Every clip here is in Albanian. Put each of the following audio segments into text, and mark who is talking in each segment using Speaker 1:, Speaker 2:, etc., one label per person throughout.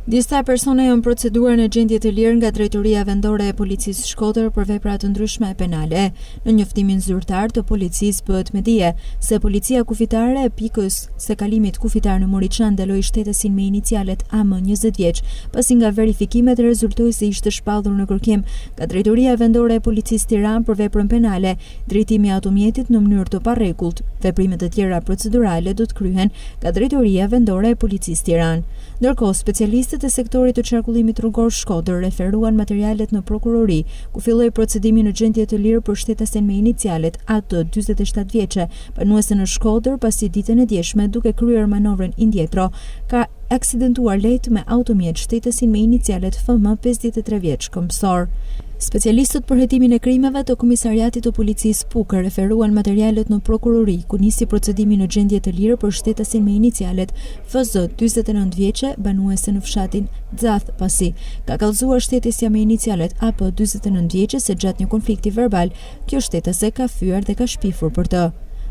Speaker 1: Disa persona janë proceduar në gjendje të lirë nga Drejtoria Vendore e Policisë Shkodër për vepra të ndryshme penale. Në njoftimin zyrtar të policisë bëhet me dije se policia kufitare e pikës së kalimit kufitar në Moriçan dëloi shtetesin me inicialet AM 20 vjeç, pasi nga verifikimet rezultoi se ishte shpallur në kërkim nga Drejtoria Vendore e Policisë Tiranë për veprën penale, drejtimi i automjetit në mënyrë të parrekullt. Veprimet e tjera procedurale do të kryhen nga Drejtoria Vendore e Policisë Tiranë. Ndërkohë, specialistët e sektorit të qarkullimit rrugor Shkodër referuan materialet në prokurori, ku filloi procedimi në gjendje të lirë për shtetesin me inicialet AT 47 vjeçe, banuese në Shkodër, pasi ditën e djeshme duke kryer manovrën indietro, ka aksidentuar lehtë me automjet shtetesin me inicialet FM 53 vjeç këmbësor. Specialistët për hetimin e krimeve të Komisariatit të Policisë Pukër referuan materialet në prokurori, ku nisi procedimi në gjendje të lirë për shtetesin me inicialet FZ 49 vjeçe, banuese në fshatin Xath, pasi ka kallëzuar shtetesja me inicialet AP 49 vjeçe se gjatë një konflikti verbal, kjo shtetese ka fyer dhe ka shpifur për të.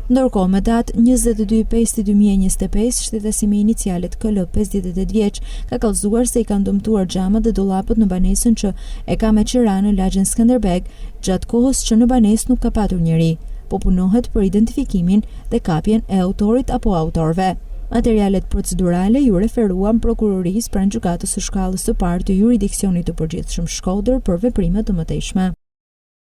Speaker 1: Ndërkohë, me datë 22/5/2025, shtetesi me inicialet KL 58 vjeç ka kallëzuar se i kanë dëmtuar xhamat dhe dollapët në banesën që e ka me qira në lagjen Skanderbeg, gjatë kohës që në banesë nuk ka patur njeri, po punohet për identifikimin dhe kapjen e autorit apo autorëve. Materialet procedurale ju referuan prokurorisë pranë gjykatës së shkallës së parë të jurisdiksionit të përgjithshëm Shkodër për veprimet të mëtejshme.